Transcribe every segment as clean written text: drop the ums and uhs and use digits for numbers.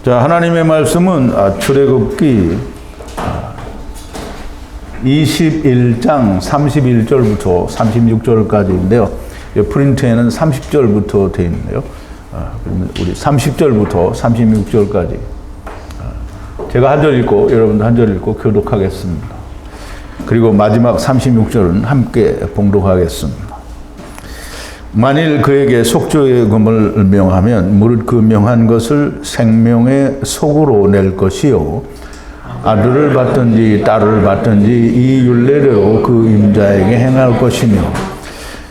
자, 하나님의 말씀은 출애굽기 21장 31절부터 36절까지인데요. 프린트에는 30절부터 되어 있는데요. 그러면 우리 30절부터 36절까지 제가 한 절 읽고 여러분도 한 절 읽고 교독하겠습니다. 그리고 마지막 36절은 함께 봉독하겠습니다. 만일 그에게 속죄의 금을 명하면 무릇 그 명한 것을 생명의 속으로 낼 것이요 아들을 받든지 딸을 받든지 이 율례대로 그 임자에게 행할 것이며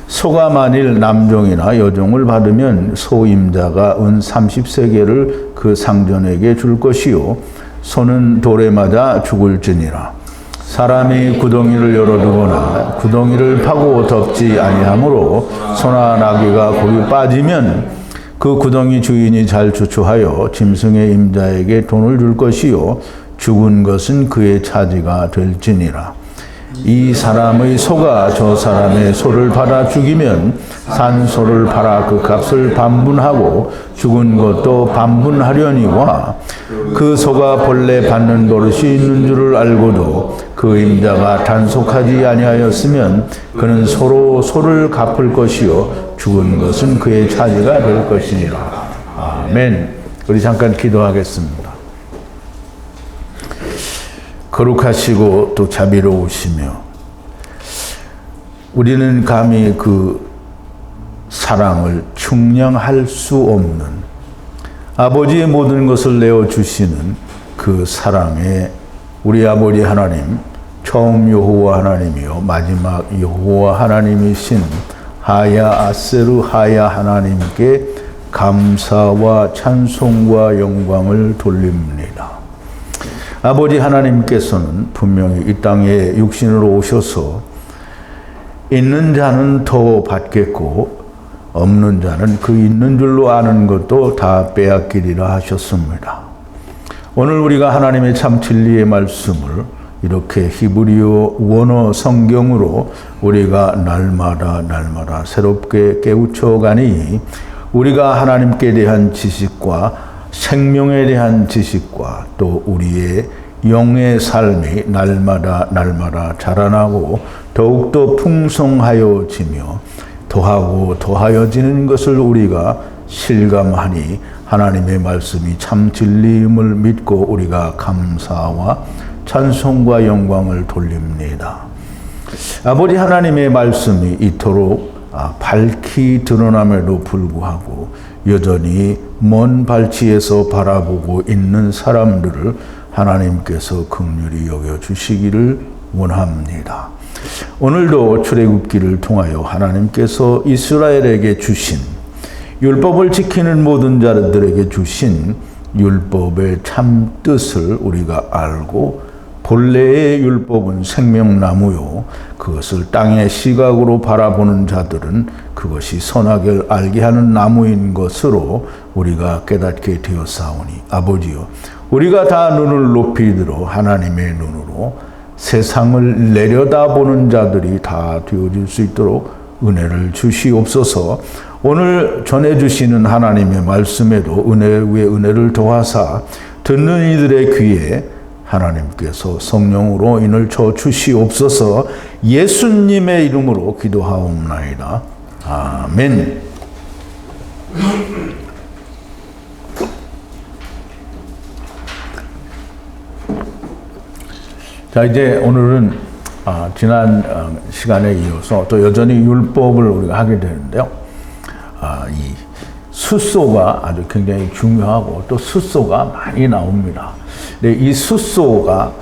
소가 만일 남종이나 여종을 받으면 소 임자가 은 30세겔을 그 상전에게 줄 것이요 소는 돌에 맞아 죽을지니라. 사람이 구덩이를 열어두거나 구덩이를 파고 덮지 아니하므로 소나 나귀가 거기 빠지면 그 구덩이 주인이 잘 추추하여 짐승의 임자에게 돈을 줄 것이요 죽은 것은 그의 차지가 될지니라. 이 사람의 소가 저 사람의 소를 받아 죽이면 산 소를 팔아 그 값을 반분하고 죽은 것도 반분하려니와 그 소가 본래 받는 버릇이 있는 줄을 알고도 그 임자가 단속하지 아니하였으면 그는 서로 소를 갚을 것이요 죽은 것은 그의 차지가 될 것이니라. 아멘. 우리 잠깐 기도하겠습니다. 거룩하시고 또 자비로우시며 우리는 감히 그 사랑을 측량할 수 없는 아버지의 모든 것을 내어주시는 그 사랑에 우리 아버지 하나님, 처음 여호와 하나님이요 마지막 여호와 하나님이신 하야 아세르 하야 하나님께 감사와 찬송과 영광을 돌립니다. 아버지 하나님께서는 분명히 이 땅에 육신으로 오셔서 있는 자는 더 받겠고 없는 자는 그 있는 줄로 아는 것도 다 빼앗기리라 하셨습니다. 오늘 우리가 하나님의 참 진리의 말씀을 이렇게 히브리어 원어 성경으로 우리가 날마다 새롭게 깨우쳐 가니 우리가 하나님께 대한 지식과 생명에 대한 지식과 또 우리의 영의 삶이 날마다 자라나고 더욱더 풍성하여지며 더하고 더하여지는 것을 우리가 실감하니 하나님의 말씀이 참 진리임을 믿고 우리가 감사와 찬송과 영광을 돌립니다. 아버지 하나님의 말씀이 이토록 밝히 드러남에도 불구하고 여전히 먼 발치에서 바라보고 있는 사람들을 하나님께서 긍휼히 여겨주시기를 원합니다. 오늘도 출애굽기를 통하여 하나님께서 이스라엘에게 주신 율법을 지키는 모든 자들에게 주신 율법의 참 뜻을 우리가 알고 본래의 율법은 생명나무요 그것을 땅의 시각으로 바라보는 자들은 그것이 선악을 알게 하는 나무인 것으로 우리가 깨닫게 되었사오니 아버지여 우리가 다 눈을 높이 들어 하나님의 눈으로 세상을 내려다보는 자들이 다 되어질 수 있도록 은혜를 주시옵소서. 오늘 전해주시는 하나님의 말씀에도 은혜 위에 은혜를 더하사 듣는 이들의 귀에 하나님께서 성령으로 인을 쳐 주시옵소서. 예수님의 이름으로 기도하옵나이다. 아멘. 자, 이제 오늘은 지난 시간에 이어서 또 여전히 율법을 우리가 하게 되는데요. 이 숫소가 아주 굉장히 중요하고 또 숫소가 많이 나옵니다. 근데 이 숫소가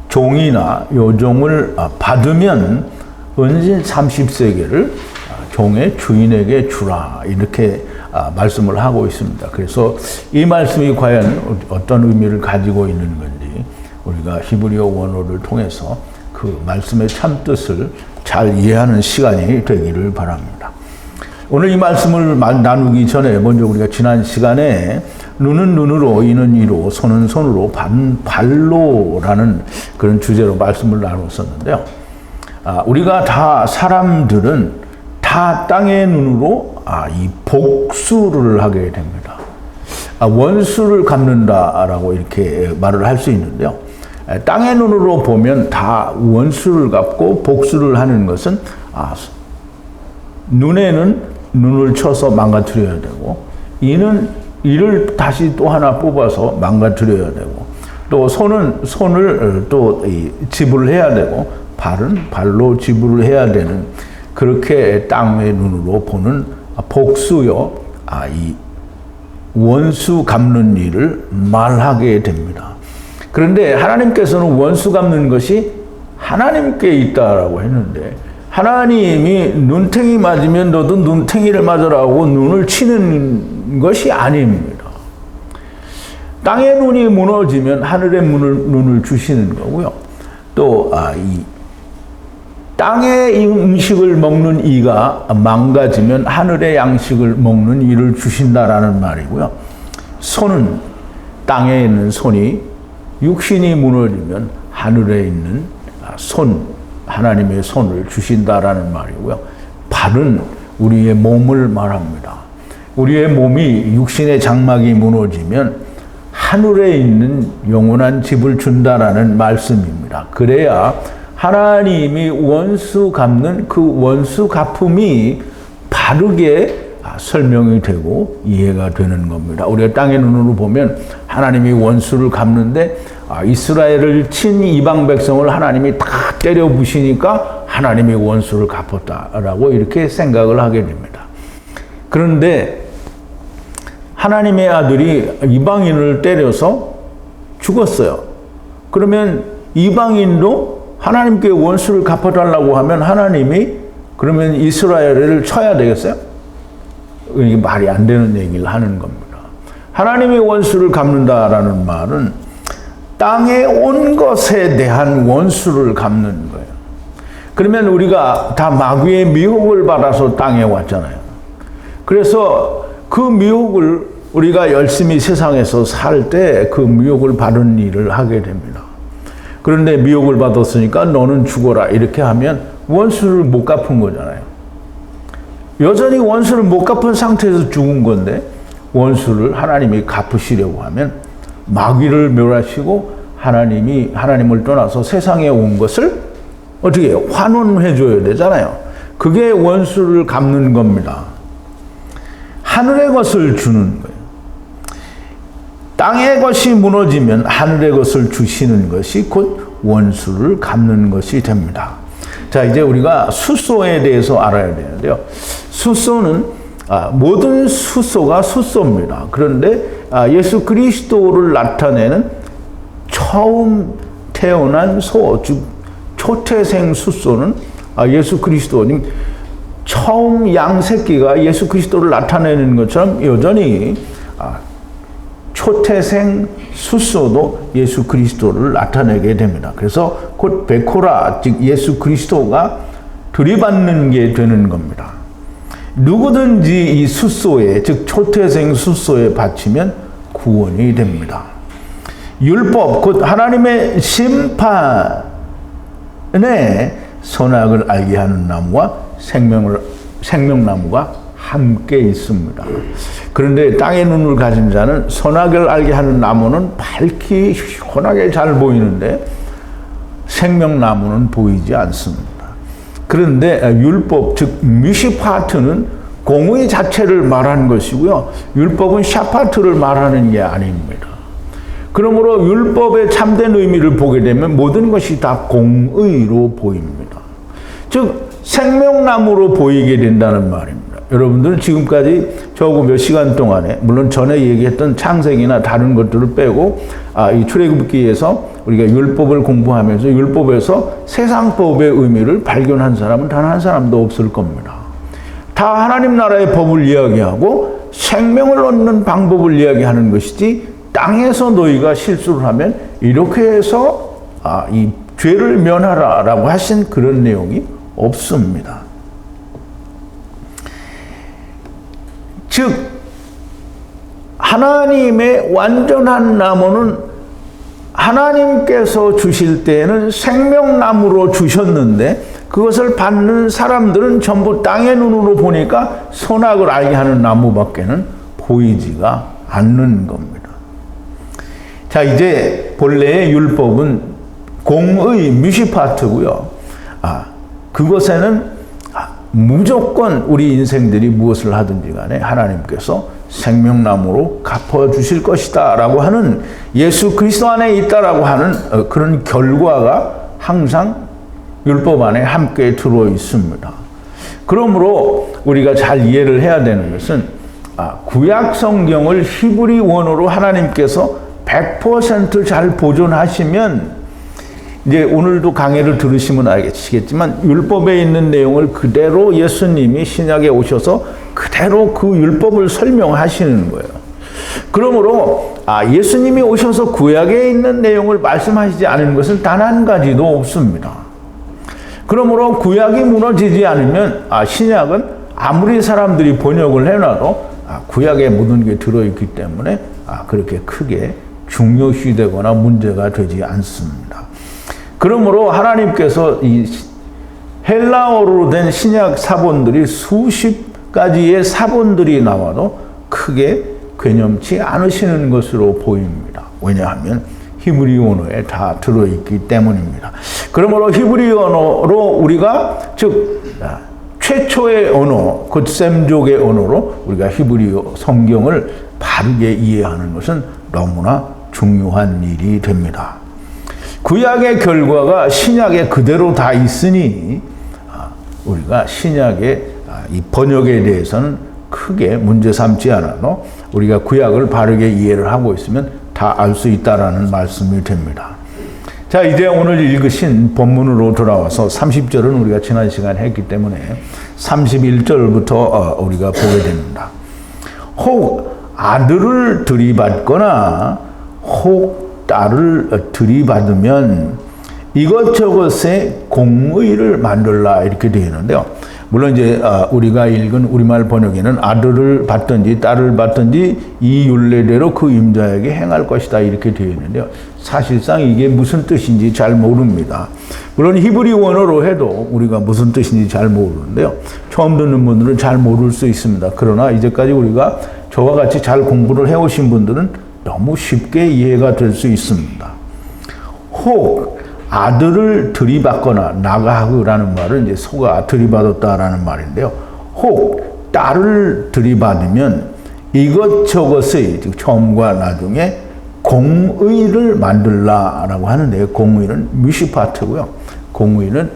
종이나 여종을 받으면 은신 30세겔을 종의 주인에게 주라 이렇게 말씀을 하고 있습니다. 그래서 이 말씀이 과연 어떤 의미를 가지고 있는 건지 우리가 히브리어 원어를 통해서 그 말씀의 참뜻을 잘 이해하는 시간이 되기를 바랍니다. 오늘 이 말씀을 나누기 전에 먼저 우리가 지난 시간에 눈은 눈으로, 이는 이로, 손은 손으로, 발로라는 그런 주제로 말씀을 나눴었는데요. 우리가 다 사람들은 다 땅의 눈으로 이 복수를 하게 됩니다. 원수를 갚는다라고 이렇게 말을 할 수 있는데요. 땅의 눈으로 보면 다 원수를 갚고 복수를 하는 것은 눈에는 눈을 쳐서 망가뜨려야 되고, 이는 이를 다시 또 하나 뽑아서 망가뜨려야 되고, 또 손을 또 지불해야 되고, 발은 발로 지불을 해야 되는, 그렇게 땅의 눈으로 보는 복수요, 이 원수 갚는 일을 말하게 됩니다. 그런데 하나님께서는 원수 갚는 것이 하나님께 있다라고 했는데, 하나님이 눈탱이 맞으면 너도 눈탱이를 맞으라고 눈을 치는 것이 아닙니다. 땅의 눈이 무너지면 하늘의 눈을 주시는 거고요. 또 이 땅의 음식을 먹는 이가 망가지면 하늘의 양식을 먹는 이를 주신다라는 말이고요. 손은, 땅에 있는 손이, 육신이 무너지면 하늘에 있는 하나님의 손을 주신다라는 말이고요. 발은 우리의 몸을 말합니다. 우리의 몸이, 육신의 장막이 무너지면 하늘에 있는 영원한 집을 준다라는 말씀입니다. 그래야 하나님이 원수 갚는 그 원수 갚음이 바르게 설명이 되고 이해가 되는 겁니다. 우리가 땅의 눈으로 보면 하나님이 원수를 갚는데, 이스라엘을 친 이방 백성을 하나님이 다 때려 부시니까 하나님이 원수를 갚았다라고 이렇게 생각을 하게 됩니다. 그런데 하나님의 아들이 이방인을 때려서 죽었어요. 그러면 이방인도 하나님께 원수를 갚아달라고 하면 하나님이 그러면 이스라엘을 쳐야 되겠어요? 이게 말이 안 되는 얘기를 하는 겁니다. 하나님이 원수를 갚는다라는 말은 땅에 온 것에 대한 원수를 갚는 거예요. 그러면 우리가 다 마귀의 미혹을 받아서 땅에 왔잖아요. 그래서 그 미혹을 우리가 열심히 세상에서 살 때 그 미혹을 받은 일을 하게 됩니다. 그런데 미혹을 받았으니까 너는 죽어라 이렇게 하면 원수를 못 갚은 거잖아요. 여전히 원수를 못 갚은 상태에서 죽은 건데, 원수를 하나님이 갚으시려고 하면 마귀를 멸하시고 하나님을 떠나서 세상에 온 것을 어떻게 해요? 환원해 줘야 되잖아요. 그게 원수를 갚는 겁니다. 하늘의 것을 주는 거예요. 땅의 것이 무너지면 하늘의 것을 주시는 것이 곧 원수를 갚는 것이 됩니다. 자, 이제 우리가 수소에 대해서 알아야 되는데요. 수소는 모든 수소가 수소입니다. 그런데 예수 그리스도를 나타내는 처음 태어난 소, 즉 초태생 수소는 예수 그리스도님, 처음 양새끼가 예수 그리스도를 나타내는 것처럼 여전히 초태생 수소도 예수 그리스도를 나타내게 됩니다. 그래서 곧 베코라, 즉 예수 그리스도가 들이받는 게 되는 겁니다. 누구든지 이 수소에, 즉 초태생 수소에 바치면 구원이 됩니다. 율법, 곧 하나님의 심판에 선악을 알게 하는 나무와 생명나무가 함께 있습니다. 그런데 땅의 눈을 가진 자는 선악을 알게 하는 나무는 밝히 환하게 잘 보이는데 생명나무는 보이지 않습니다. 그런데 율법, 즉 미시파트는 공의 자체를 말하는 것이고요. 율법은 샤파트를 말하는 게 아닙니다. 그러므로 율법의 참된 의미를 보게 되면 모든 것이 다 공의로 보입니다. 즉 생명나무로 보이게 된다는 말입니다. 여러분들은 지금까지 저하고 몇 시간 동안에, 물론 전에 얘기했던 창세기나 다른 것들을 빼고 이 출애굽기에서 우리가 율법을 공부하면서 율법에서 세상법의 의미를 발견한 사람은 단 한 사람도 없을 겁니다. 다 하나님 나라의 법을 이야기하고 생명을 얻는 방법을 이야기하는 것이지, 땅에서 너희가 실수를 하면 이렇게 해서 이 죄를 면하라라고 하신 그런 내용이 없습니다. 즉 하나님의 완전한 나무는 하나님께서 주실 때에는 생명나무로 주셨는데, 그것을 받는 사람들은 전부 땅의 눈으로 보니까 선악을 알게 하는 나무밖에는 보이지가 않는 겁니다. 자, 이제 본래의 율법은 공의 뮤시파트고요. 그것에는 무조건 우리 인생들이 무엇을 하든지 간에 하나님께서 생명나무로 갚아주실 것이다 라고 하는, 예수 그리스도 안에 있다라고 하는 그런 결과가 항상 율법 안에 함께 들어 있습니다. 그러므로 우리가 잘 이해를 해야 되는 것은 구약 성경을 히브리 원어로 하나님께서 100% 잘 보존하시면, 이제 오늘도 강의를 들으시면 알겠지만 율법에 있는 내용을 그대로 예수님이 신약에 오셔서 그대로 그 율법을 설명하시는 거예요. 그러므로 예수님이 오셔서 구약에 있는 내용을 말씀하시지 않은 것은 단 한 가지도 없습니다. 그러므로 구약이 무너지지 않으면 신약은 아무리 사람들이 번역을 해놔도 구약에 모든 게 들어있기 때문에 그렇게 크게 중요시되거나 문제가 되지 않습니다. 그러므로 하나님께서 이 헬라어로 된 신약 사본들이 수십 가지의 사본들이 나와도 크게 괴념치 않으시는 것으로 보입니다. 왜냐하면 히브리 언어에 다 들어있기 때문입니다. 그러므로 히브리 언어로 우리가, 즉 최초의 언어, 곧 셈족의 언어로 우리가 히브리 성경을 바르게 이해하는 것은 너무나 중요한 일이 됩니다. 구약의 결과가 신약에 그대로 다 있으니 우리가 신약의 이 번역에 대해서는 크게 문제 삼지 않아도 우리가 구약을 바르게 이해를 하고 있으면 다 알 수 있다라는 말씀이 됩니다. 자, 이제 오늘 읽으신 본문으로 돌아와서 30절은 우리가 지난 시간에 했기 때문에 31절부터 우리가 보게 됩니다. 혹 아들을 들이받거나 혹 딸을 들이받으면 이것저것의 공의를 만들라, 이렇게 되어 있는데요. 물론 이제 우리가 읽은 우리말 번역에는 아들을 받든지 딸을 받든지 이 율례대로 그 임자에게 행할 것이다, 이렇게 되어 있는데요. 사실상 이게 무슨 뜻인지 잘 모릅니다. 물론 히브리 원어로 해도 우리가 무슨 뜻인지 잘 모르는데요. 처음 듣는 분들은 잘 모를 수 있습니다. 그러나 이제까지 우리가 저와 같이 잘 공부를 해오신 분들은 너무 쉽게 이해가 될 수 있습니다. 혹 아들을 들이받거나, 나가흐라는 말은 이제 소가 들이받았다라는 말인데요. 혹 딸을 들이받으면 이것저것의, 즉 처음과 나중에 공의를 만들라라고 하는데요. 공의는 뮤시파트고요. 공의는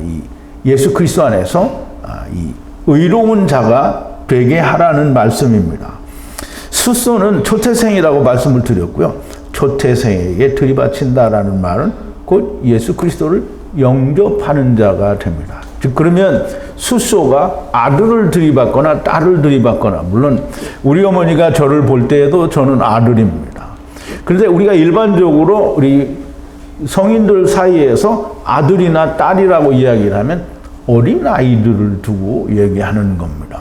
이 예수 그리스도 안에서 이 의로운 자가 되게 하라는 말씀입니다. 숫소는 초태생이라고 말씀을 드렸고요. 초태생에게 들이받친다라는 말은 곧 예수 그리스도를 영접하는 자가 됩니다. 즉 그러면 숫소가 아들을 들이받거나 딸을 들이받거나, 물론 우리 어머니가 저를 볼 때에도 저는 아들입니다. 그런데 우리가 일반적으로 우리 성인들 사이에서 아들이나 딸이라고 이야기를 하면 어린아이들을 두고 얘기하는 겁니다.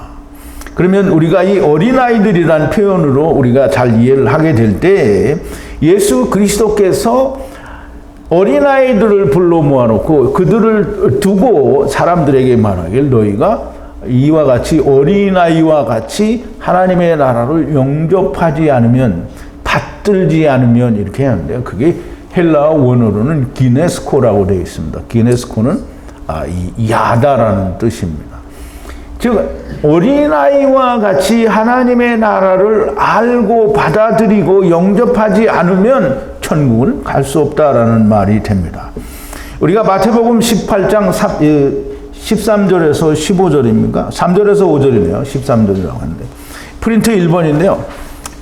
그러면 우리가 이 어린아이들이라는 표현으로 우리가 잘 이해를 하게 될 때 예수 그리스도께서 어린아이들을 불러 모아놓고 그들을 두고 사람들에게 말하길, 너희가 이와 같이 어린아이와 같이 하나님의 나라를 영접하지 않으면, 받들지 않으면, 이렇게 하는데요. 그게 헬라어 원어로는 기네스코라고 되어 있습니다. 기네스코는 이 야다라는 뜻입니다. 즉 어린아이와 같이 하나님의 나라를 알고 받아들이고 영접하지 않으면 천국을 갈 수 없다라는 말이 됩니다. 우리가 마태복음 18장 13절에서 15절입니까? 3절에서 5절이네요. 13절이라고 하는데 프린트 1번인데요.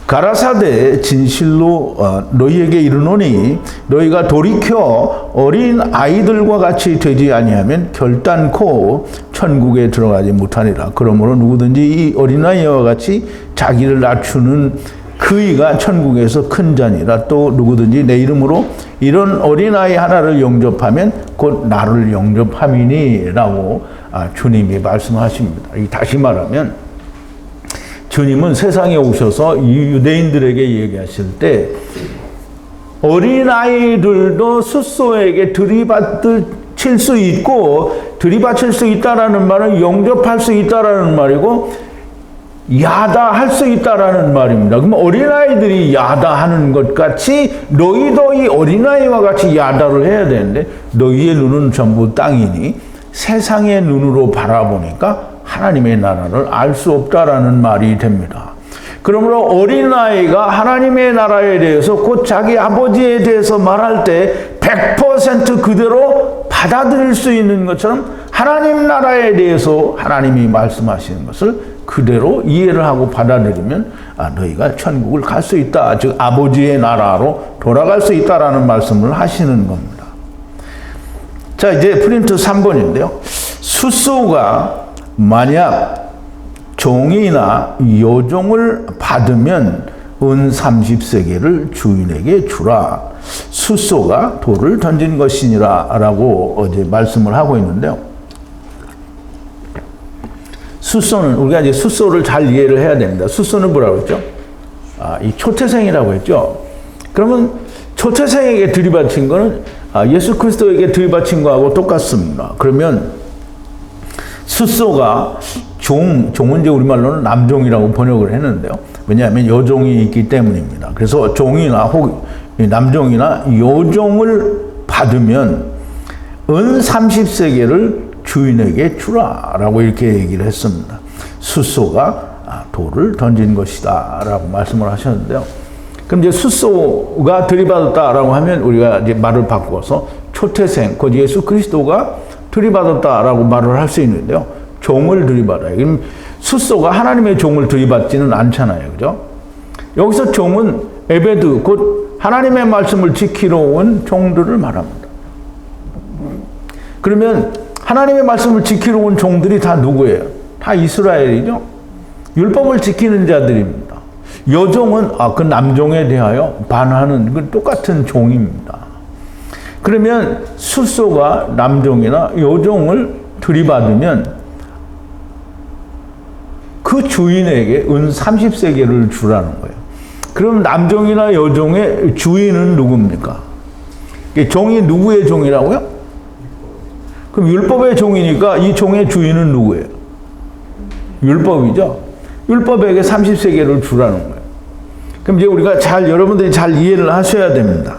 가라사대 진실로 너희에게 이르노니 너희가 돌이켜 어린 아이들과 같이 되지 아니하면 결단코 천국에 들어가지 못하리라. 그러므로 누구든지 이 어린아이와 같이 자기를 낮추는 그이가 천국에서 큰 자니라. 또 누구든지 내 이름으로 이런 어린아이 하나를 영접하면 곧 나를 영접함이니 라고 주님이 말씀하십니다. 다시 말하면 주님은 세상에 오셔서 이 유대인들에게 얘기하실 때 어린아이들도 숫소에게 들이받칠 수 있고, 들이받칠 수 있다라는 말은 영접할 수 있다라는 말이고, 야다할 수 있다라는 말입니다. 그럼 어린아이들이 야다하는 것 같이 너희도 이 어린아이와 같이 야다를 해야 되는데 너희의 눈은 전부 땅이니 세상의 눈으로 바라보니까 하나님의 나라를 알 수 없다라는 말이 됩니다. 그러므로 어린아이가 하나님의 나라에 대해서 곧 자기 아버지에 대해서 말할 때 100% 그대로 받아들일 수 있는 것처럼 하나님 나라에 대해서 하나님이 말씀하시는 것을 그대로 이해를 하고 받아들이면 너희가 천국을 갈 수 있다. 즉 아버지의 나라로 돌아갈 수 있다라는 말씀을 하시는 겁니다. 자, 이제 프린트 3번인데요. 숫소가 만약 종이나 여종을 받으면 은 30세겔을 주인에게 주라. 숫소가 돌을 던진 것이니라 라고 어제 말씀을 하고 있는데요. 숫소는 우리가 이제 숫소를 잘 이해를 해야 됩니다. 숫소는 뭐라고 했죠? 이 초태생이라고 했죠. 그러면 초태생에게 들이받친 거는 예수 그리스도에게 들이받친 거하고 똑같습니다. 그러면 숫소가 종은 이제 우리말로는 남종이라고 번역을 했는데요. 왜냐하면 여종이 있기 때문입니다. 그래서 종이나 남종이나 여종을 받으면 은 30세겔을 주인에게 주라라고 이렇게 얘기를 했습니다. 숫소가 돌을 던진 것이다 라고 말씀을 하셨는데요. 그럼 이제 숫소가 들이받았다라고 하면 우리가 이제 말을 바꿔서 초태생, 곧 예수 그리스도가 들이받았다라고 말을 할 수 있는데요. 종을 들이받아요. 그럼 숫소가 하나님의 종을 들이받지는 않잖아요. 그죠? 여기서 종은 에베드, 곧 하나님의 말씀을 지키러 온 종들을 말합니다. 그러면 하나님의 말씀을 지키러 온 종들이 다 누구예요? 다 이스라엘이죠? 율법을 지키는 자들입니다. 여종은 그 남종에 대하여 반하는 그 똑같은 종입니다. 그러면 숫소가 남종이나 여종을 들이받으면 그 주인에게 은 30세겔을 주라는 거예요. 그럼 남종이나 여종의 주인은 누굽니까? 종이 누구의 종이라고요? 그럼 율법의 종이니까 이 종의 주인은 누구예요? 율법이죠. 율법에게 30세겔을 주라는 거예요. 그럼 이제 우리가 여러분들이 잘 이해를 하셔야 됩니다.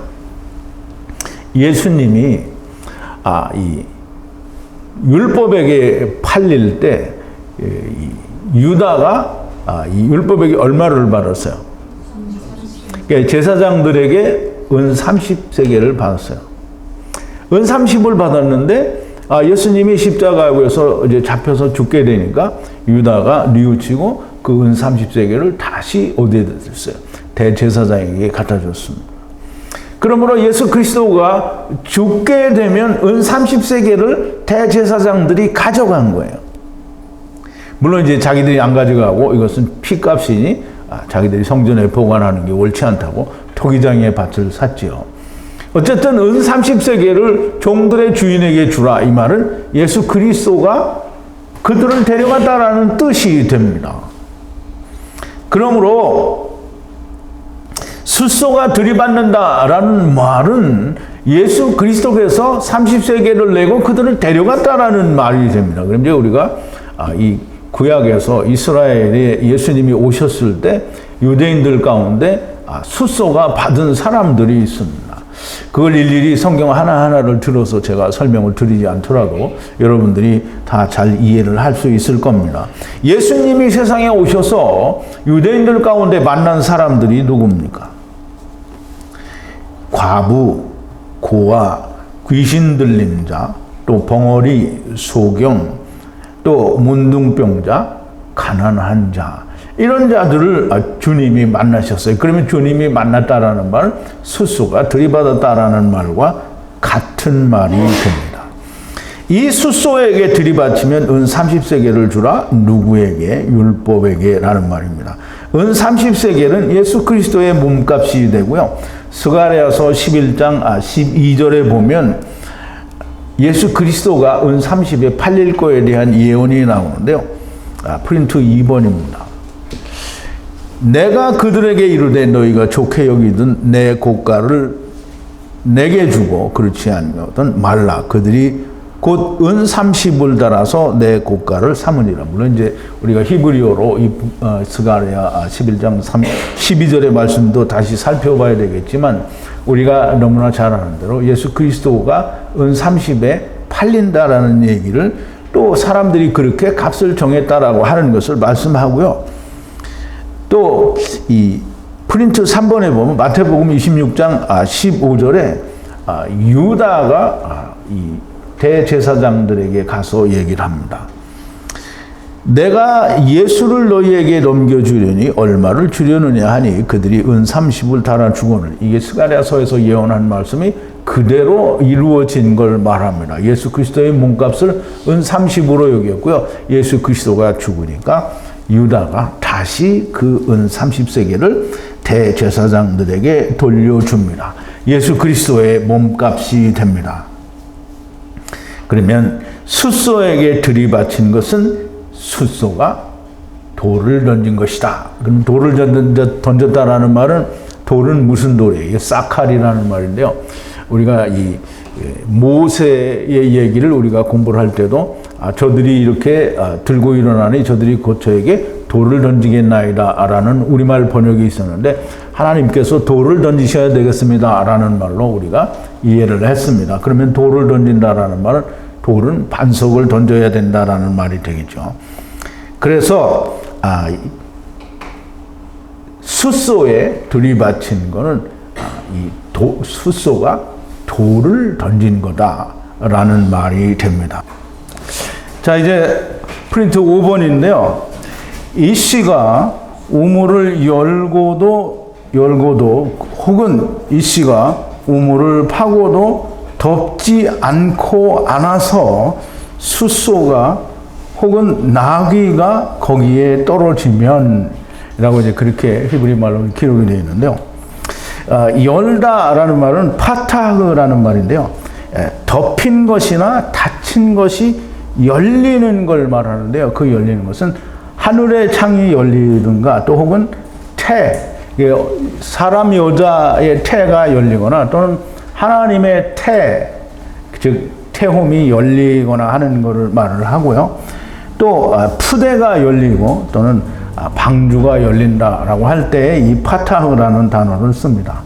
예수님이 이 율법에게 팔릴 때 유다가 이 율법에게 얼마를 받았어요? 그러니까 제사장들에게 은 30세겔을 받았어요. 은 30을 받았는데 예수님이 십자가에서 이제 잡혀서 죽게 되니까 유다가 뉘우치고 그 은 30세겔을 다시 어디에 줬어요? 대제사장에게 갖다 줬습니다. 그러므로 예수 그리스도가 죽게 되면 은 30세겔을 대제사장들이 가져간 거예요. 물론 이제 자기들이 안 가져가고 이것은 피값이니 자기들이 성전에 보관하는 게 옳지 않다고 토기장의 밭을 샀지요. 어쨌든 은 30세겔을 종들의 주인에게 주라. 이 말은 예수 그리스도가 그들을 데려갔다라는 뜻이 됩니다. 그러므로 숫소가 들이받는다라는 말은 예수 그리스도께서 30세겔을 내고 그들을 데려갔다라는 말이 됩니다. 그럼 이제 우리가 이 구약에서 이스라엘에 예수님이 오셨을 때 유대인들 가운데 숫소가 받은 사람들이 있습니다. 그걸 일일이 성경 하나하나를 들어서 제가 설명을 드리지 않더라도 여러분들이 다 잘 이해를 할 수 있을 겁니다. 예수님이 세상에 오셔서 유대인들 가운데 만난 사람들이 누굽니까? 과부, 고아, 귀신 들린 자, 또 벙어리, 소경, 또 문둥병자, 가난한 자, 이런 자들을 주님이 만나셨어요. 그러면 주님이 만났다라는 말은 숫소가 들이받았다라는 말과 같은 말이 됩니다. 이 숫소에게 들이받치면 은 30세겔을 주라. 누구에게? 율법에게 라는 말입니다. 은 30세겔은 예수 그리스도의 몸값이 되고요. 스가랴서 11장 12절에 보면 예수 그리스도가 은 30에 팔릴 거에 대한 예언이 나오는데요. 프린트 2번입니다. 내가 그들에게 이르되 너희가 좋게 여기든 내 고가를 내게 주고 그렇지 않거든 말라. 그들이 곧 은 30을 달아서 내 고가를 삼으니라. 물론 이제 우리가 히브리어로 이 스가랴 11장 12절의 말씀도 다시 살펴봐야 되겠지만 우리가 너무나 잘 아는 대로 예수 그리스도가 은 30에 팔린다라는 얘기를 또 사람들이 그렇게 값을 정했다라고 하는 것을 말씀하고요. 또 이 프린트 3번에 보면 마태복음 26장 15절에 유다가 이 대제사장들에게 가서 얘기를 합니다. 내가 예수를 너희에게 넘겨주려니 얼마를 주려느냐 하니 그들이 은 30을 달아주거늘. 이게 스가랴서에서 예언한 말씀이 그대로 이루어진 걸 말합니다. 예수 그리스도의 몸값을 은 30으로 여겼고요. 예수 그리스도가 죽으니까 유다가 다시 그 은 30세겔을 대제사장들에게 돌려줍니다. 예수 그리스도의 몸값이 됩니다. 그러면 숫소에게 들이바친 것은 숫소가 돌을 던진 것이다. 그럼 돌을 던졌다라는 말은 돌은 무슨 돌이에요? 이게 사칼이라는 말인데요. 우리가 이 모세의 얘기를 우리가 공부를 할 때도 저들이 이렇게 들고 일어나니 저들이 곧 저에게 돌을 던지겠나이다 라는 우리말 번역이 있었는데 하나님께서 돌을 던지셔야 되겠습니다 라는 말로 우리가 이해를 했습니다. 그러면 돌을 던진다라는 말은 돌은 반석을 던져야 된다라는 말이 되겠죠. 그래서 숫소에 들이받친 거는 숫소가 돌을 던진 거다라는 말이 됩니다. 자, 이제 프린트 5번인데요. 이 씨가 우물을 열고도 혹은 이 씨가 우물을 파고도 덮지 않아서 숫소가 혹은 나귀가 거기에 떨어지면 라고 이제 그렇게 히브리 말로 기록이 되어 있는데요. 열다라는 말은 파타흐라는 말인데요. 덮인 것이나 닫힌 것이 열리는 걸 말하는데요. 그 열리는 것은 하늘의 창이 열리든가 또 혹은 사람 여자의 태가 열리거나 또는 하나님의 즉 태홈이 열리거나 하는 것을 말을 하고요. 또 푸대가 열리고 또는 방주가 열린다라고 할 때 이 파타흐라는 단어를 씁니다.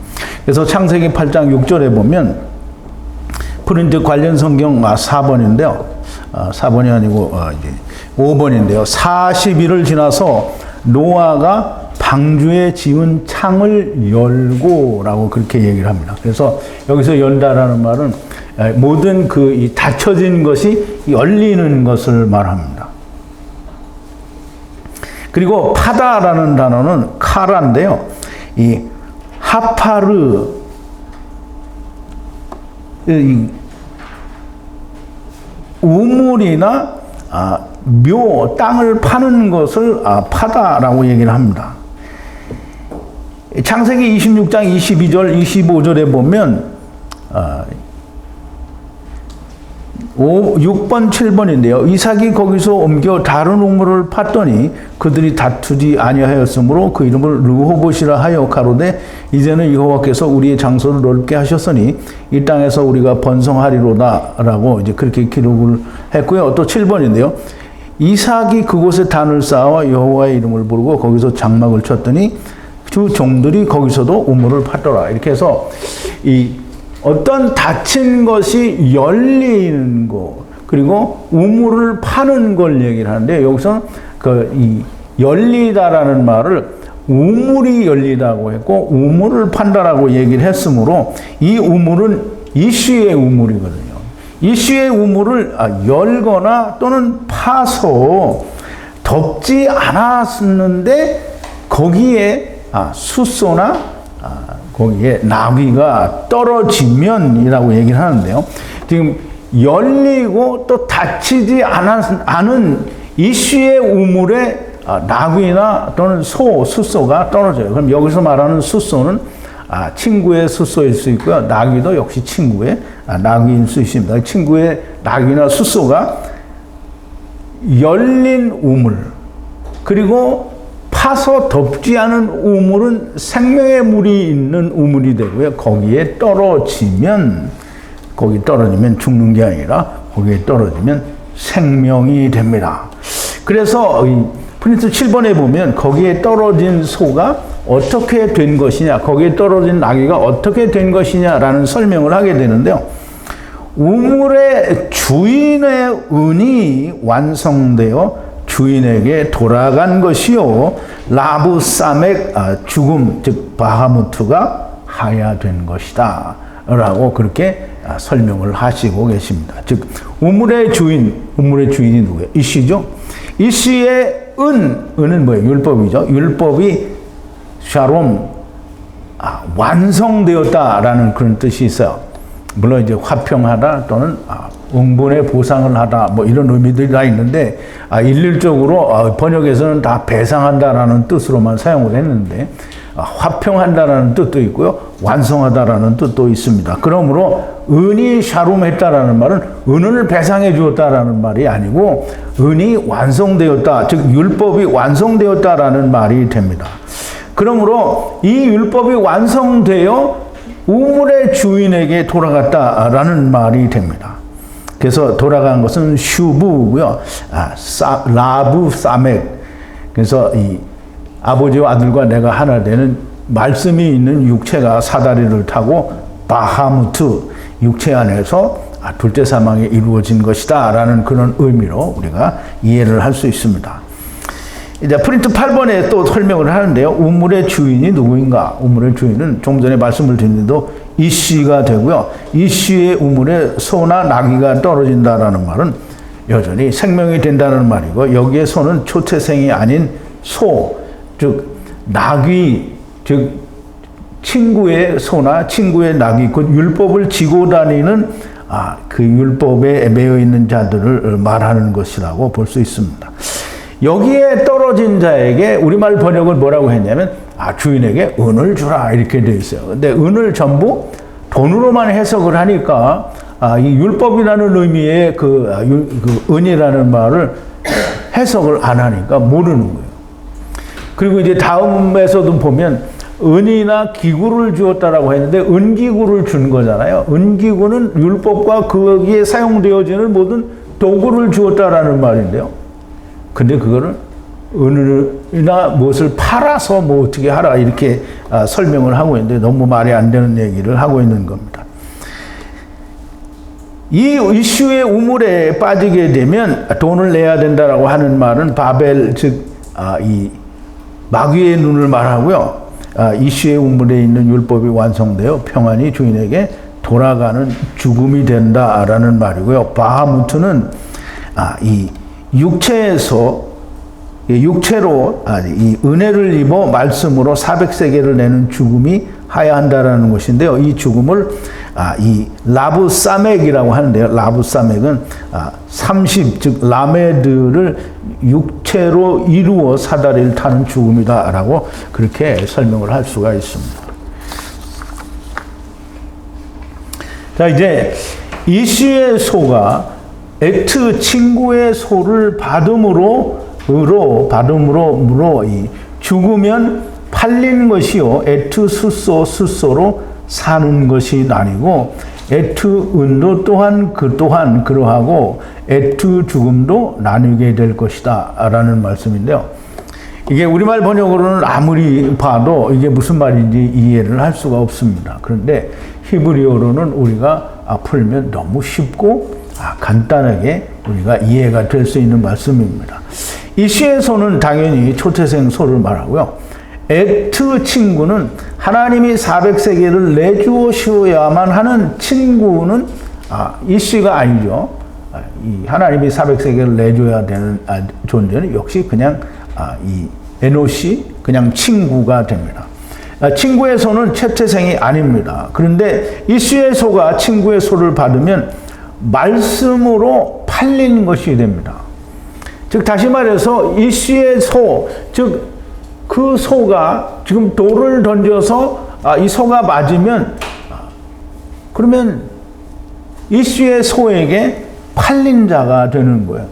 그래서 창세기 8장 6절에 보면 프린트 관련 성경 4번인데요. 4번이 아니고 이제 5번인데요. 40일을 지나서 노아가 방주에 지은 창을 열고라고 그렇게 얘기를 합니다. 그래서 여기서 열다라는 말은 모든 이 닫혀진 것이 열리는 것을 말합니다. 그리고 파다라는 단어는 카라인데요. 이 하파르 우물이나 묘 땅을 파는 것을 파다라고 얘기를 합니다. 창세기 26장 22절 25절에 보면 6번 7번인데요. 이삭이 거기서 옮겨 다른 우물을 팠더니 그들이 다투지 아니하였으므로 그 이름을 르호봇이라 하여 가로되 이제는 여호와께서 우리의 장소를 넓게 하셨으니 이 땅에서 우리가 번성하리로다 라고 이제 그렇게 기록을 했고요. 또 7번인데요. 이삭이 그곳에 단을 쌓아 여호와의 이름을 부르고 거기서 장막을 쳤더니 주 종들이 거기서도 우물을 팠더라. 이렇게 해서 어떤 닫힌 것이 열리는 것, 그리고 우물을 파는 걸 얘기를 하는데, 여기서 이 열리다라는 말을 우물이 열리다고 했고, 우물을 판다라고 얘기를 했으므로, 이 우물은 이슈의 우물이거든요. 이슈의 우물을 열거나 또는 파서 덮지 않았는데, 거기에 숫소나 거기에 나귀가 떨어지면이라고 얘기를 하는데요. 지금 열리고 또 닫히지 않은 이슈의 우물에 나귀나 또는 숫소가 떨어져요. 그럼 여기서 말하는 숫소는 친구의 숫소일 수 있고요. 나귀도 역시 친구의 나귀일 수 있습니다. 친구의 나귀나 숫소가 열린 우물, 그리고 파서 덮지 않은 우물은 생명의 물이 있는 우물이 되고요. 거기에 떨어지면 죽는 게 아니라 거기에 떨어지면 생명이 됩니다. 그래서 프린트 7번에 보면 거기에 떨어진 소가 어떻게 된 것이냐, 거기에 떨어진 나귀가 어떻게 된 것이냐라는 설명을 하게 되는데요. 우물의 주인의 은이 완성되어 주인에게 돌아간 것이요, 라브사멕 죽음, 즉 바하무트가 하야된 것이다 라고 그렇게 설명을 하시고 계십니다. 즉 우물의 주인이 누구예요? 이씨죠. 이씨의 은은 뭐예요? 율법이죠. 율법이 샬롬, 완성되었다라는 그런 뜻이 있어요. 물론 이제 화평하다 또는 응분의 보상을 하다 뭐 이런 의미들이 다 있는데 일률적으로 번역에서는 다 배상한다라는 뜻으로만 사용을 했는데 화평한다라는 뜻도 있고요, 완성하다라는 뜻도 있습니다. 그러므로 은이 샬롬했다라는 말은 은을 배상해 주었다라는 말이 아니고 은이 완성되었다, 즉 율법이 완성되었다라는 말이 됩니다. 그러므로 이 율법이 완성되어 우물의 주인에게 돌아갔다라는 말이 됩니다. 그래서 돌아간 것은 슈브고요, 라브 사멕. 그래서 이 아버지와 아들과 내가 하나 되는 말씀이 있는 육체가 사다리를 타고 바하무트, 육체 안에서 둘째 사망이 이루어진 것이다 라는 그런 의미로 우리가 이해를 할 수 있습니다. 이제 프린트 8번에 또 설명을 하는데요. 우물의 주인이 누구인가? 우물의 주인은 좀 전에 말씀을 드린데도 이씨가 되고요. 이씨의 우물에 소나 나귀가 떨어진다라는 말은 여전히 생명이 된다는 말이고, 여기에 소는 초태생이 아닌 소, 즉 나귀, 즉 친구의 소나 친구의 나귀, 곧 율법을 지고 다니는 그 율법에 매여 있는 자들을 말하는 것이라고 볼 수 있습니다. 여기에 떨어진 자에게 우리말 번역을 뭐라고 했냐면 주인에게 은을 주라 이렇게 되어 있어요. 근데 은을 전부 돈으로만 해석을 하니까 이 율법이라는 의미의 그 은이라는 말을 해석을 안 하니까 모르는 거예요. 그리고 이제 다음에서도 보면 은이나 기구를 주었다라고 했는데 은기구를 준 거잖아요. 은기구는 율법과 거기에 사용되어지는 모든 도구를 주었다라는 말인데요. 근데 그거를 은이나 무엇을 팔아서 뭐 어떻게 하라 이렇게 설명을 하고 있는데 너무 말이 안 되는 얘기를 하고 있는 겁니다. 이 이슈의 우물에 빠지게 되면 돈을 내야 된다라고 하는 말은 바벨, 즉 이 마귀의 눈을 말하고요. 이슈의 우물에 있는 율법이 완성되어 평안히 주인에게 돌아가는 죽음이 된다라는 말이고요. 바하무트는 이 육체로 이 은혜를 입어 말씀으로 400세겔을 내는 죽음이 하야한다라는 것인데요. 이 죽음을 이 라브사멕이라고 하는데요. 라브사멕은 30, 즉 라메드를 육체로 이루어 사다리를 타는 죽음이다라고 그렇게 설명을 할 수가 있습니다. 자, 이제 이씨의 소가 에트 친구의 소를 받음으로 이 죽으면 팔린 것이요, 에트 수소로 사는 것이 아니고 에트 은도 또한 그러하고 에트 죽음도 나누게 될 것이다 라는 말씀인데요. 이게 우리말 번역으로는 아무리 봐도 이게 무슨 말인지 이해를 할 수가 없습니다. 그런데 히브리어로는 우리가 풀면 너무 쉽고 간단하게 우리가 이해가 될 수 있는 말씀입니다. 이씨의 소는 당연히 초태생 소를 말하고요. 에트 친구는 하나님이 400세겔을 내주셔야만 하는 친구는 이씨가 아니죠. 이 하나님이 400세겔을 내줘야 되는 존재는 역시 그냥 이 에노시, 그냥 친구가 됩니다. 친구의 소는 채태생이 아닙니다. 그런데 이씨의 소가 친구의 소를 받으면 말씀으로 팔린 것이 됩니다. 즉 다시 말해서 이씨의 소, 즉 그 소가 지금 돌을 던져서 이 소가 맞으면 그러면 이씨의 소에게 팔린 자가 되는 거예요.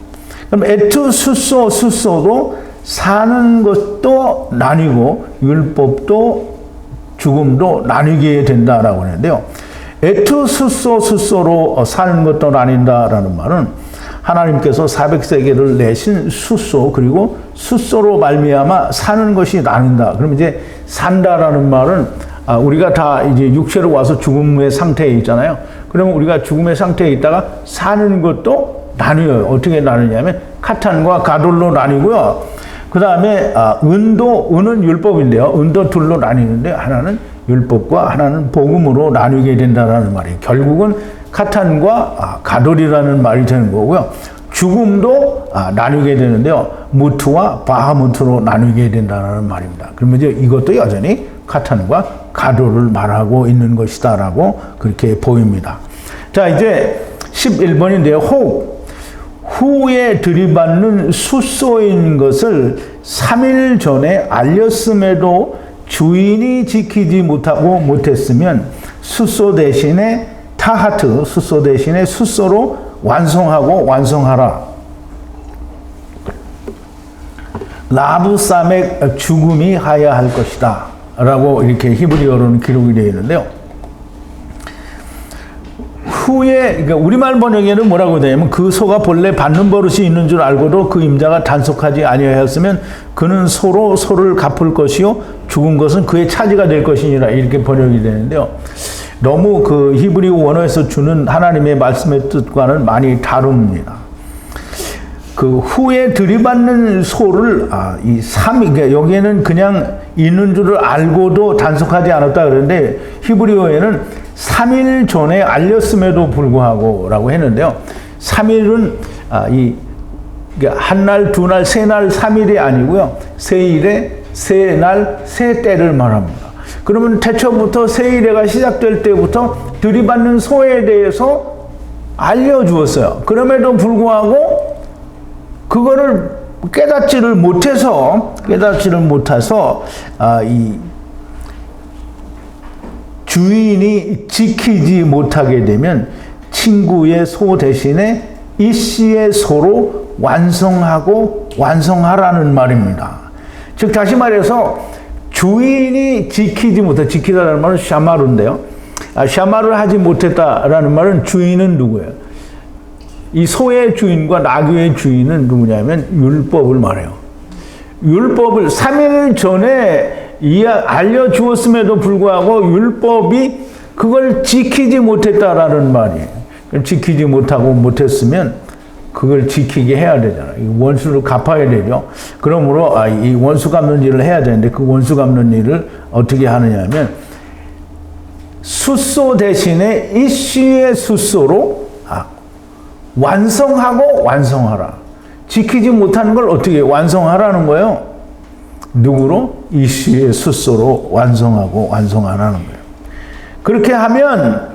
그럼 에트 수소도 사는 것도 나뉘고 율법도 죽음도 나뉘게 된다라고 하는데요. 에투수소로 사는 것도 나뉜다라는 말은 하나님께서 400세계를 내신 수소, 그리고 수소로 말미암아 사는 것이 나뉜다. 그럼 이제 산다라는 말은 우리가 다 이제 육체로 와서 죽음의 상태에 있잖아요. 그러면 우리가 죽음의 상태에 있다가 사는 것도 나뉘어요. 어떻게 나누냐면 카탄과 가돌로 나뉘고요. 그 다음에 은은 율법인데요. 은도 둘로 나뉘는데 하나는 율법과 하나는 복음으로 나뉘게 된다는 말이에요. 결국은 카탄과 가돌이라는 말이 되는 거고요. 죽음도 나뉘게 되는데요. 무트와 바하무트로 나뉘게 된다는 말입니다. 그러면 이제 이것도 여전히 카탄과 가돌을 말하고 있는 것이다라고 그렇게 보입니다. 자, 이제 11번인데요. 후에 들이받는 수소인 것을 3일 전에 알렸음에도 주인이 지키지 못했으면 수소 대신에 타하트, 수소 대신에 수소로 완성하고 완성하라. 라브사맥 죽음이 하야 할 것이다 라고 이렇게 히브리어로는 기록이 되어 있는데요. 후에, 그러니까 우리말 번역에는 뭐라고 되냐면 그 소가 본래 받는 버릇이 있는 줄 알고도 그 임자가 단속하지 아니하였으면 그는 소로 소를 갚을 것이요 죽은 것은 그의 차지가 될 것이니라, 이렇게 번역이 되는데요. 너무 그 히브리 원어에서 주는 하나님의 말씀의 뜻과는 많이 다릅니다. 그 후에 들이받는 소를 그러니까 여기에는 그냥 있는 줄을 알고도 단속하지 않았다 그러는데 히브리어에는 3일 전에 알렸음에도 불구하고 라고 했는데요. 3일은 한 날, 두 날, 세 날, 3일이 아니고요. 세일에 세 날, 세 때를 말합니다. 그러면 태초부터 세일회가 시작될 때부터 들이받는 소에 대해서 알려주었어요. 그럼에도 불구하고 그거를 깨닫지를 못해서 이 주인이 지키지 못하게 되면 친구의 소 대신에 이씨의 소로 완성하고 완성하라는 말입니다. 즉 다시 말해서 주인이 지키다라는 말은 샤마르인데요. 샤마를 하지 못했다라는 말은 주인은 누구예요? 이 소의 주인과 나귀의 주인은 누구냐면 율법을 말해요. 율법을 3일 전에 알려주었음에도 불구하고 율법이 그걸 지키지 못했다라는 말이에요. 지키지 못했으면 그걸 지키게 해야 되잖아요. 원수를 갚아야 되죠. 그러므로 이 원수 갚는 일을 해야 되는데 그 원수 갚는 일을 어떻게 하느냐 하면 수소 대신에 이씨의 수소로 완성하고 완성하라. 지키지 못하는 걸 어떻게 완성하라는 거예요? 누구로? 이씨의 수소로 완성하고 완성하라는 거예요. 그렇게 하면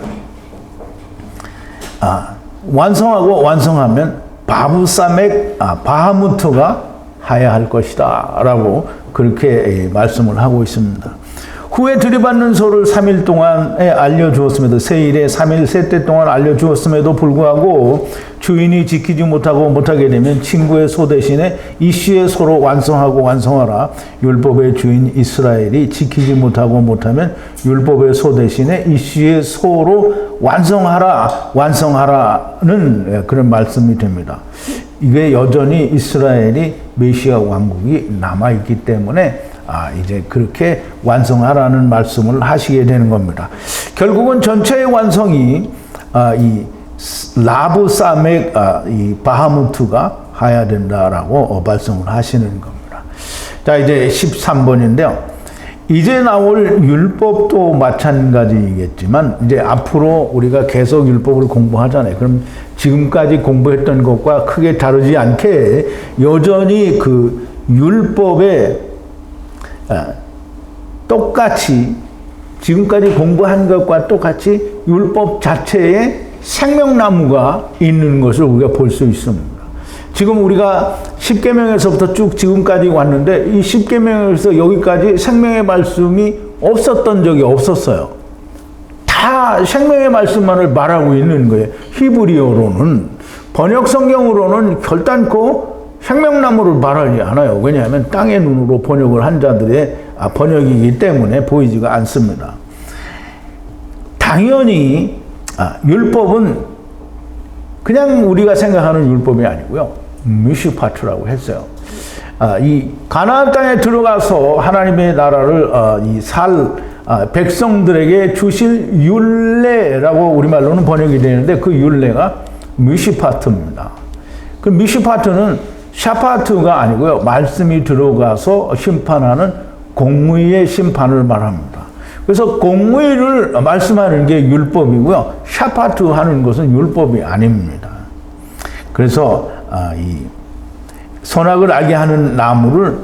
완성하고 완성하면 바브사맥 바하무트가 하야 할 것이다 라고 그렇게 말씀을 하고 있습니다. 후에 들이받는 소를 3일 동안에 알려주었음에도 세일에 3일 세때 동안 알려주었음에도 불구하고 주인이 지키지 못하게 되면 친구의 소 대신에 이씨의 소로 완성하고 완성하라. 율법의 주인 이스라엘이 지키지 못하면 율법의 소 대신에 이씨의 소로 완성하라는 그런 말씀이 됩니다. 이게 여전히 이스라엘이 메시아 왕국이 남아있기 때문에 이제 그렇게 완성하라는 말씀을 하시게 되는 겁니다. 결국은 전체의 완성이 이 라브사맥 이 바하무트가 하야 된다라고 말씀을 하시는 겁니다. 자, 이제 13번인데요. 이제 나올 율법도 마찬가지겠지만 이제 앞으로 우리가 계속 율법을 공부하잖아요. 그럼 지금까지 공부했던 것과 크게 다르지 않게 여전히 그 율법에 똑같이 지금까지 공부한 것과 똑같이 율법 자체에 생명나무가 있는 것을 우리가 볼 수 있습니다. 지금 우리가 10계명에서부터 쭉 지금까지 왔는데 이 10계명에서 여기까지 생명의 말씀이 없었던 적이 없었어요. 다 생명의 말씀만을 말하고 있는 거예요. 히브리어로는, 번역 성경으로는 결단코 생명나무를 말하지 않아요. 왜냐하면 땅의 눈으로 번역을 한 자들의 번역이기 때문에 보이지가 않습니다. 다 당연히 율법은 그냥 우리가 생각하는 율법이 아니고요. 미슈파트라고 했어요. 이 가나안 땅에 들어가서 하나님의 나라를 백성들에게 주실 율례라고 우리말로는 번역이 되는데 그 율례가 미슈파트입니다. 그 미슈파트는 샤파트가 아니고요. 말씀이 들어가서 심판하는 공의의 심판을 말합니다. 그래서 공의를 말씀하는 게 율법이고요. 샤파트 하는 것은 율법이 아닙니다. 그래서 이 선악을 알게 하는 나무를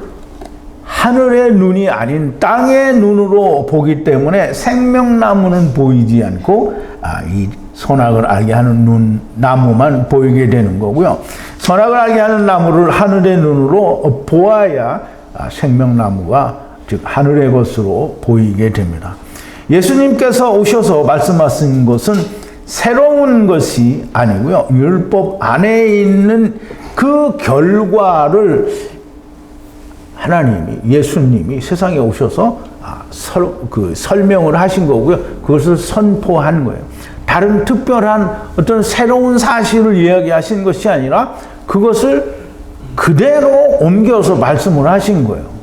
하늘의 눈이 아닌 땅의 눈으로 보기 때문에 생명나무는 보이지 않고 이 선악을 알게 하는 나무만 보이게 되는 거고요. 선악을 알게 하는 나무를 하늘의 눈으로 보아야 생명나무가 즉 하늘의 것으로 보이게 됩니다. 예수님께서 오셔서 말씀하신 것은 새로운 것이 아니고요. 율법 안에 있는 그 결과를 하나님이, 예수님이 세상에 오셔서 설명을 하신 거고요. 그것을 선포한 거예요. 다른 특별한 어떤 새로운 사실을 이야기하신 것이 아니라 그것을 그대로 옮겨서 말씀을 하신 거예요.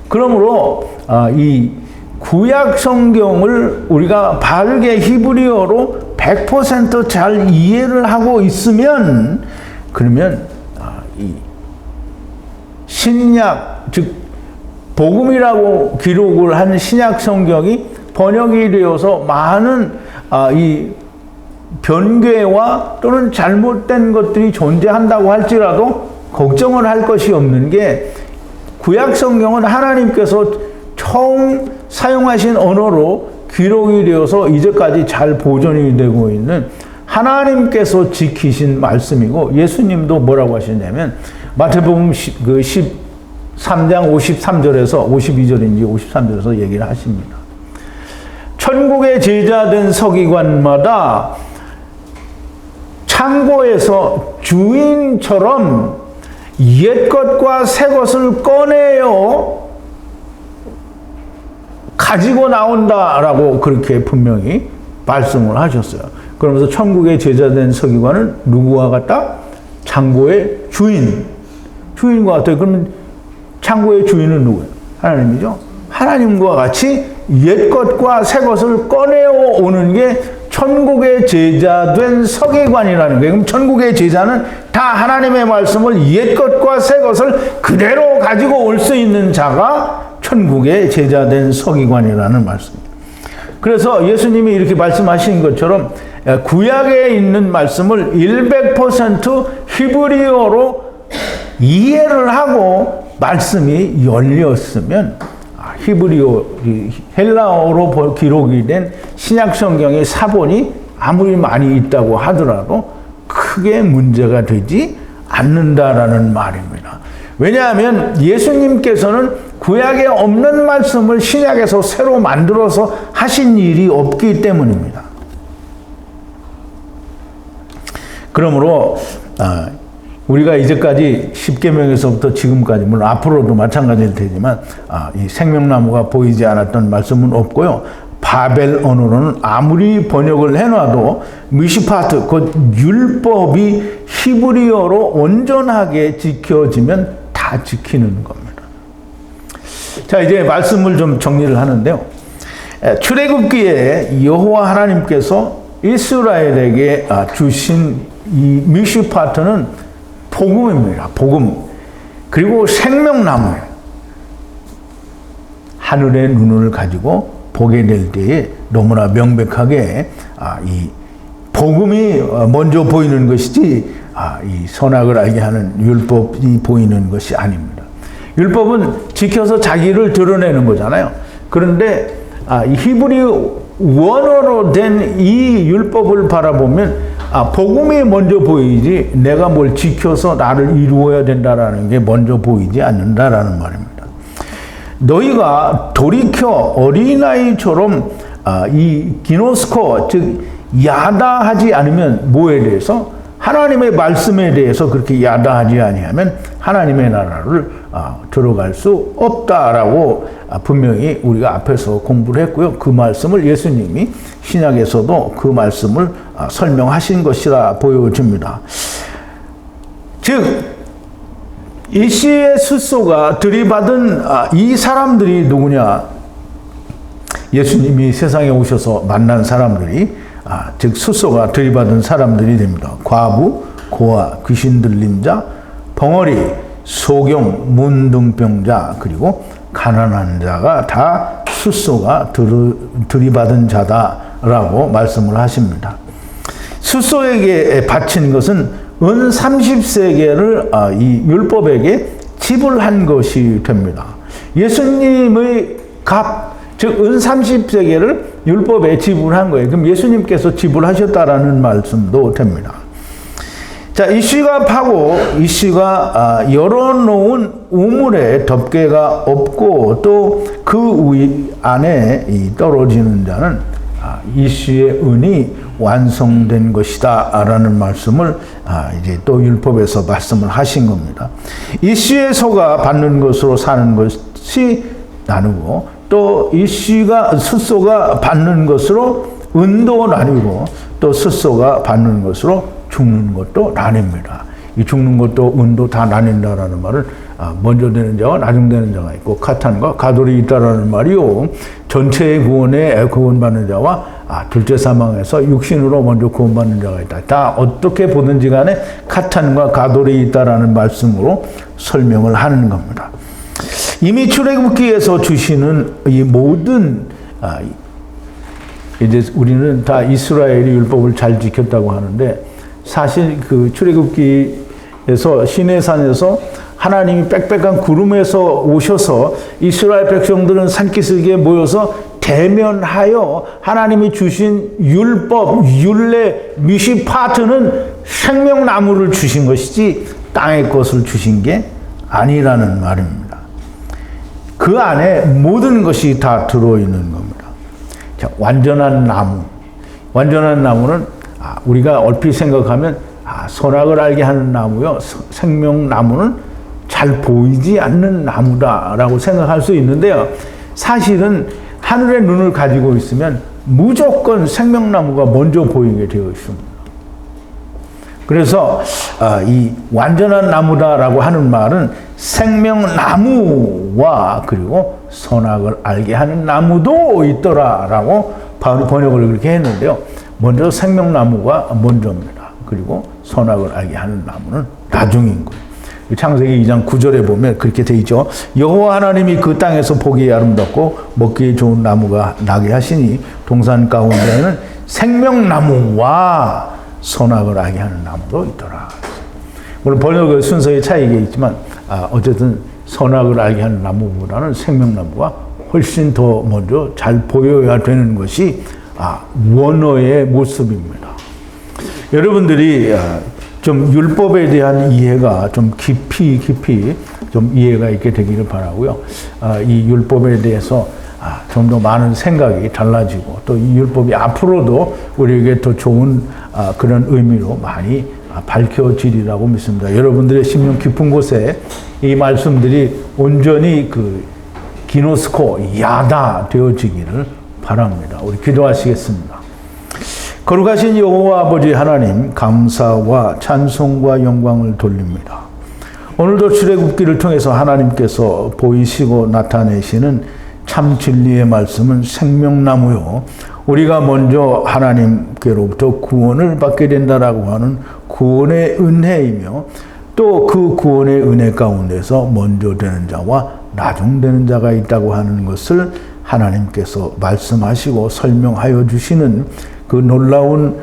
그러므로 이 구약 성경을 우리가 바르게 히브리어로 100% 잘 이해를 하고 있으면 그러면 이 신약 즉 복음이라고 기록을 한 신약 성경이 번역이 되어서 많은 이 변괴와 또는 잘못된 것들이 존재한다고 할지라도 걱정을 할 것이 없는 게 구약 성경은 하나님께서 처음 사용하신 언어로 기록이 되어서 이제까지 잘 보존이 되고 있는 하나님께서 지키신 말씀이고 예수님도 뭐라고 하시냐면 마태복음 13장 53절에서 52절인지 53절에서 얘기를 하십니다. 천국의 제자된 서기관마다 창고에서 주인처럼 옛것과 새것을 꺼내어 가지고 나온다라고 그렇게 분명히 말씀을 하셨어요. 그러면서 천국의 제자된 서기관은 누구와 같다? 창고의 주인과 같아요. 그러면 창고의 주인은 누구예요? 하나님이죠. 하나님과 같이 옛것과 새것을 꺼내어 오는 게 천국의 제자된 서기관이라는 거예요. 그럼 천국의 제자는 다 하나님의 말씀을 옛것과 새것을 그대로 가지고 올 수 있는 자가 천국의 제자된 서기관이라는 말씀입니다. 그래서 예수님이 이렇게 말씀하신 것처럼 구약에 있는 말씀을 100% 히브리어로 이해를 하고 말씀이 열렸으면 히브리어, 헬라어로 기록이 된 신약 성경의 사본이 아무리 많이 있다고 하더라도 크게 문제가 되지 않는다라는 말입니다. 왜냐하면 예수님께서는 구약에 없는 말씀을 신약에서 새로 만들어서 하신 일이 없기 때문입니다. 그러므로 우리가 이제까지 십계명에서부터 지금까지 물론 앞으로도 마찬가지일 테지만 이 생명나무가 보이지 않았던 말씀은 없고요. 바벨 언어로는 아무리 번역을 해놔도 미시파트 곧 율법이 히브리어로 온전하게 지켜지면 다 지키는 겁니다. 자, 이제 말씀을 좀 정리를 하는데요. 출애굽기에 여호와 하나님께서 이스라엘에게 주신 이 미슈파트는 복음입니다. 복음. 그리고 생명나무예요. 하늘의 눈을 가지고 보게 될 때에 너무나 명백하게 이 복음이 먼저 보이는 것이지 이 선악을 알게 하는 율법이 보이는 것이 아닙니다. 율법은 지켜서 자기를 드러내는 거잖아요. 그런데 이 히브리 원어로 된 이 율법을 바라보면 복음이 먼저 보이지 내가 뭘 지켜서 나를 이루어야 된다라는 게 먼저 보이지 않는다라는 말입니다. 너희가 돌이켜 어린아이처럼 이 기노스코 즉 야다하지 않으면 뭐에 대해서 하나님의 말씀에 대해서 그렇게 야단하지 아니하면 하나님의 나라를 들어갈 수 없다라고 분명히 우리가 앞에서 공부를 했고요. 그 말씀을 예수님이 신약에서도 그 말씀을 설명하신 것이라 보여집니다. 즉 이 시의 숫소가 들이받은 이 사람들이 누구냐? 예수님이 세상에 오셔서 만난 사람들이 즉 숫소가 들이받은 사람들이 됩니다. 과부, 고아, 귀신 들린 자, 벙어리, 소경, 문둥병자, 그리고 가난한 자가 다 숫소가 들이받은 자다라고 말씀을 하십니다. 숫소에게 바친 것은 은 30세겔을 이 율법에게 지불한 것이 됩니다. 예수님의 값, 즉 은 30세겔을 율법에 지불한 거예요. 그럼 예수님께서 지불하셨다라는 말씀도 됩니다. 자, 이씨가 파고 이씨가 열어놓은 우물에 덮개가 없고 또 그 안에 떨어지는 자는 이씨의 은이 완성된 것이다 라는 말씀을 이제 또 율법에서 말씀을 하신 겁니다. 이씨의 소가 받는 것으로 사는 것이 나누고 또 이씨가 숫소가 받는 것으로 은도 나뉘고 또 숫소가 받는 것으로 죽는 것도 나뉩니다. 이 죽는 것도 은도 다 나뉜다라는 말은 먼저 되는 자와 나중 되는 자가 있고 카탄과 가돌이 있다라는 말이요. 전체의 구원에 구원받는 자와 둘째 사망에서 육신으로 먼저 구원받는 자가 있다. 다 어떻게 보든지 간에 카탄과 가돌이 있다라는 말씀으로 설명을 하는 겁니다. 이미 출애굽기에서 주시는 이 모든 이제 우리는 다 이스라엘이 율법을 잘 지켰다고 하는데 사실 그 출애굽기에서 시내산에서 하나님이 빽빽한 구름에서 오셔서 이스라엘 백성들은 산기슭에 모여서 대면하여 하나님이 주신 율법, 율례, 미시파트는 생명나무를 주신 것이지 땅의 것을 주신 게 아니라는 말입니다. 그 안에 모든 것이 다 들어있는 겁니다. 자, 완전한 나무. 완전한 나무는 우리가 얼핏 생각하면 선악을 알게 하는 나무요. 생명나무는 잘 보이지 않는 나무다라고 생각할 수 있는데요. 사실은 하늘의 눈을 가지고 있으면 무조건 생명나무가 먼저 보이게 되어 있습니다. 그래서 이 완전한 나무다라고 하는 말은 생명나무와 그리고 선악을 알게 하는 나무도 있더라라고 번역을 그렇게 했는데요. 먼저 생명나무가 먼저입니다. 그리고 선악을 알게 하는 나무는 나중인 거예요. 창세기 2장 9절에 보면 그렇게 돼 있죠. 여호와 하나님이 그 땅에서 보기에 아름답고 먹기에 좋은 나무가 나게 하시니 동산 가운데에는 생명나무와 선악을 알게 하는 나무도 있더라. 물론 번역의 순서의 차이가 있지만 어쨌든 선악을 알게 하는 나무보다는 생명나무가 훨씬 더 먼저 잘 보여야 되는 것이 원어의 모습입니다. 여러분들이 좀 율법에 대한 이해가 좀 깊이 좀 이해가 있게 되기를 바라고요. 이 율법에 대해서 좀 더 많은 생각이 달라지고 또 이 율법이 앞으로도 우리에게 더 좋은 그런 의미로 많이 밝혀지리라고 믿습니다. 여러분들의 심령 깊은 곳에 이 말씀들이 온전히 그 기노스코 야다 되어지기를 바랍니다. 우리 기도하시겠습니다. 거룩하신 여호와 아버지 하나님, 감사와 찬송과 영광을 돌립니다. 오늘도 출애굽기를 통해서 하나님께서 보이시고 나타내시는 참 진리의 말씀은 생명나무요, 우리가 먼저 하나님께로부터 구원을 받게 된다라고 하는 구원의 은혜이며 또 그 구원의 은혜 가운데서 먼저 되는 자와 나중 되는 자가 있다고 하는 것을 하나님께서 말씀하시고 설명하여 주시는 그 놀라운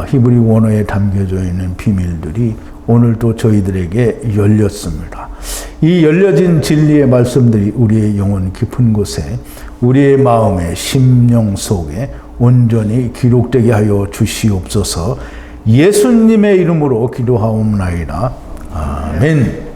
히브리 원어에 담겨져 있는 비밀들이 오늘도 저희들에게 열렸습니다. 이 열려진 진리의 말씀들이 우리의 영혼 깊은 곳에, 우리의 마음의 심령 속에 온전히 기록되게 하여 주시옵소서. 예수님의 이름으로 기도하옵나이다. 아멘.